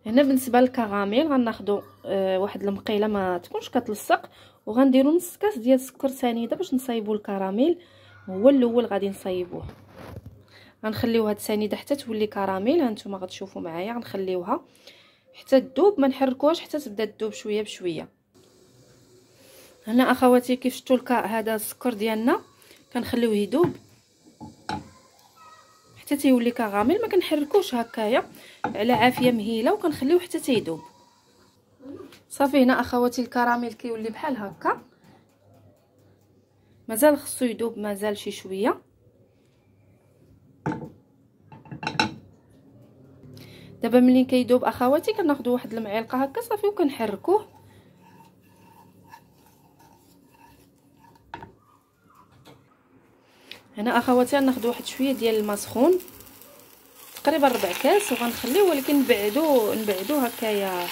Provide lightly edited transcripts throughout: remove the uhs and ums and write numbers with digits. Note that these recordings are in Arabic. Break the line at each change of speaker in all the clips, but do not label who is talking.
هنا بالنسبه للكراميل غناخذوا واحد المقيله ما تكونش كتلصق، وغنديروا نص كاس ديال السكر سنيده باش نصايبوا الكراميل. هو الاول غادي نصايبوه، غنخليوها سنيده حتى تولي كراميل. هانتوما غتشوفوا معايا غنخليوها حتى تذوب، ما نحركوهاش حتى تبدا تذوب شويه بشويه. هنا اخواتي كيف شفتوا هذا السكر ديالنا كنخليوه يذوب حتى تيولي كراميل، ما كنحركوش هكايا على عافيه مهيله، وكنخليوه حتى تيذوب. صافي هنا اخواتي الكراميل كيولي بحال هكا، مازال خصو يذوب، مازال شي شويه. دابا ملي كيذوب اخواتي كناخذوا واحد المعلقه هكا صافي وكنحركوه. هنا اخواتي غناخذوا واحد شويه ديال الماء سخون، تقريبا ربع كاس، وغنخليوه ولكن نبعدو هكايا.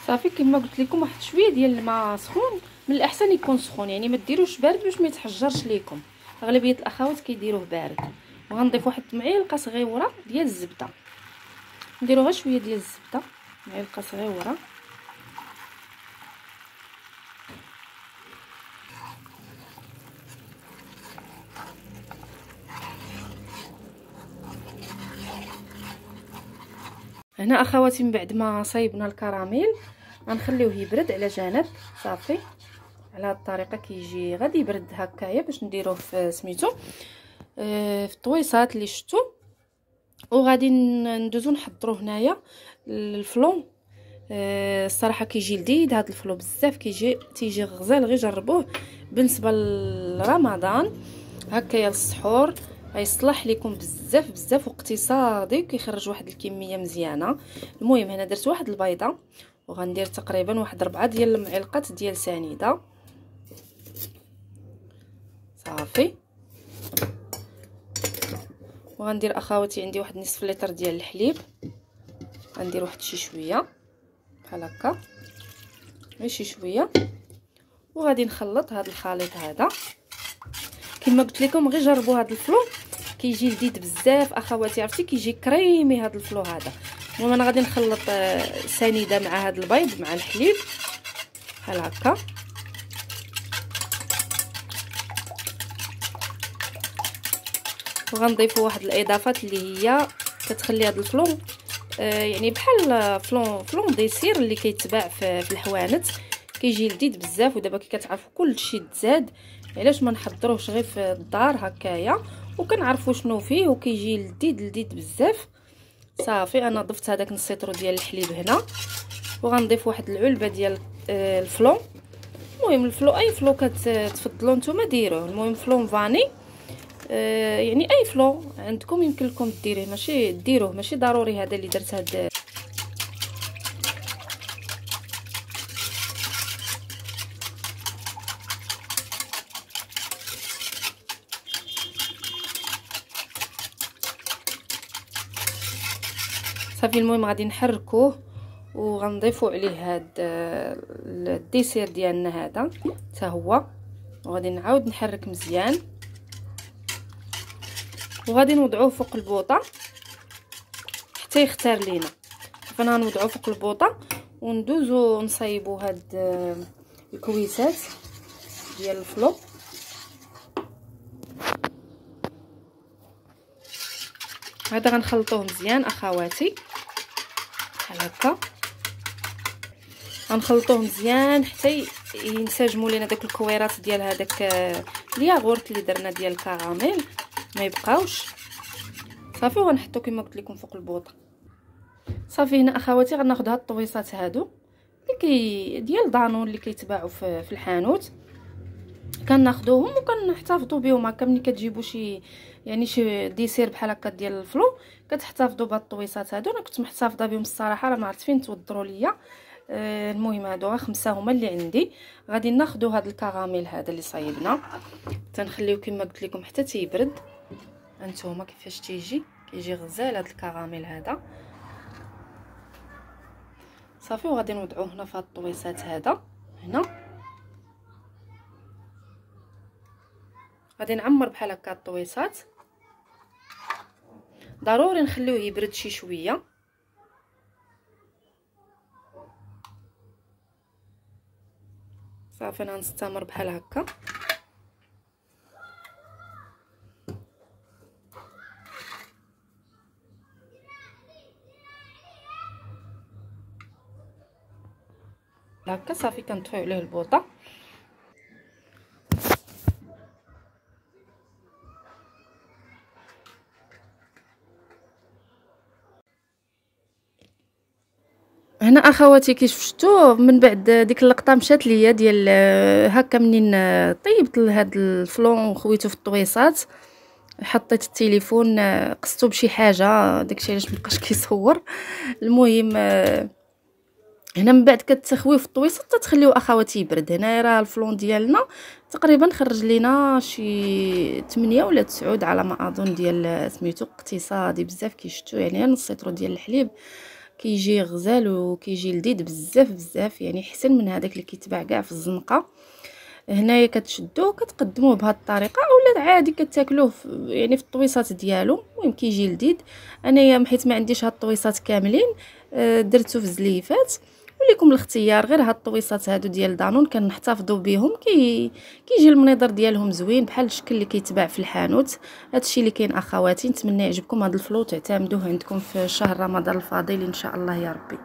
صافي كما قلت لكم واحد شويه ديال الماء سخون، من الاحسن يكون سخون، يعني ما ديروش بارد باش ما يتحجرش ليكم. اغلبيه الاخوات كيديروه بارد. وغنضيف واحد معلقه صغيره ديال الزبده، نديرو غير شويه ديال الزبده، معلقه صغيره. هنا اخواتي من بعد ما صايبنا الكراميل غنخليوه يبرد على جنب. صافي على هذه الطريقه كيجي غادي يبرد هكايا باش نديروه في سميتو في الطويصات اللي شفتوا. وغادي ندوزو نحضروا هنايا الفلون. الصراحه كيجي لذيذ هذا الفلو بزاف، تيجي غزال، غير جربوه بالنسبه لرمضان هكايا للسحور، غيصلح لكم بزاف بزاف، واقتصادي وكيخرج واحد الكميه مزيانه. المهم هنا درت واحد البيضه، وغندير تقريبا واحد 4 ديال المعلقات ديال سنيده. صافي وغندير اخواتي عندي واحد نصف لتر ديال الحليب، غندير واحد شي شويه بحال هكا، غير شي شويه. وغادي نخلط هذا الخليط هذا كما قلت لكم. غير جربوا هذا الفلو كيجي لذيذ بزاف اخواتي، عرفتي كيجي كريمي هذا الفلو هذا. المهم انا غادي نخلط سنيده مع هذا البيض مع الحليب بحال هكا. وغنضيفوا واحد الاضافات اللي هي كتخلي هذا الفلو يعني بحال فلون ديسير اللي كيتباع في الحوانت، كيجي لذيذ بزاف. ودابا كي كتعرفوا كلشي تزاد، علاش ما نحضروش غير في الدار هكايا وكنعرفوا شنو فيه، وكيجي لذيذ بزاف. صافي انا ضفت هذاك السيترو ديال الحليب هنا، وغنضيف واحد العلبه ديال الفلون. المهم الفلو اي فلو كتفضلوا نتوما ديروه، المهم فلون فاني يعني اي فلو عندكم يمكن لكم ديروه، ماشي ضروري هذا اللي درت هذا. صافي المهم غادي نحركوه وغنضيفوا عليه هاد الديسير ديالنا هذا حتى هو، وغادي نعاود نحرك مزيان، وغادي نوضعوه فوق البوطه حتى يختار لينا. فانا غنوضعوه فوق البوطه وندوزو نصايبو هاد الكويسات ديال الفلو. هذا غنخلطوه مزيان اخواتي بحال هكا، غنخلطوه مزيان حتى ينسجموا لينا داك الكويرات ديال هذاك الياغورت اللي درنا ديال الكراميل ما يبقاوش. صافي وغنحطو كما قلت لكم فوق البوطه. صافي هنا اخواتي غناخذ هاد الطويصات هادو اللي ديال دانون اللي كيتباعوا في الحانوت، كناخذوهم وكنحتفظوا بهم هكا. ملي كتجيبوا شي ديسير بحال هكا ديال الفلو كتحتفظوا بهاد الطويصات هادو. انا كنت محتفظه بهم الصراحه، راه ما عرفت فين توضروا ليا. المهم هادو 5 هما اللي عندي. غادي ناخذوا هذا الكراميل هذا اللي صايبنا، تنخليو كما قلت لكم حتى تيبرد. هانتوما كيفاش كيجي غزال هذا الكراميل هذا صافي. وغادي نوضعوه هنا في هاد الطويصات هذا هنا. غادي نعمر بحال هكا الطويصات، ضروري نخليوه يبرد شي شويه. صافي انا نستمر بحال هكا. هكا صافي كنطفيو عليه البوطه. هنا اخواتي كي شفتوا من بعد ديك اللقطه مشات ليا ديال هكا منين طيبت هاد الفلون وخويته في الطويصات، حطيت التليفون قصتو بشي حاجه داكشي علاش مبقاش كيصور. المهم هنا من بعد كتخويو في الطويصات تتخليوه اخواتي يبرد. هنا راه الفلون ديالنا تقريبا خرج لينا شي 8 ولا 9 على ما اظن ديال سميتو، اقتصادي بزاف كي شفتوا، يعني نص لتر ديال الحليب. كيجي غزال وكيجي لذيذ بزاف، يعني احسن من هذاك اللي كيتباع كاع في الزنقه. هنايا كتشدوه كتقدموه بهذه الطريقه، اولا عادي كتاكلوه يعني في الطويصات ديالو. المهم كيجي لذيذ. انايا حيت ما عنديش هاد الطويصات كاملين درتو في زليفات، وليكم الاختيار. غير هاد الطويصات هادو ديال دانون كنحتفظوا بهم، كيجي المنظر ديالهم زوين بحال الشكل اللي كيتباع في الحانوت. هادشي اللي كاين اخواتي. نتمنى يعجبكم هاد الفلو، تعتمدوه عندكم في شهر رمضان الفضيل ان شاء الله يا ربي.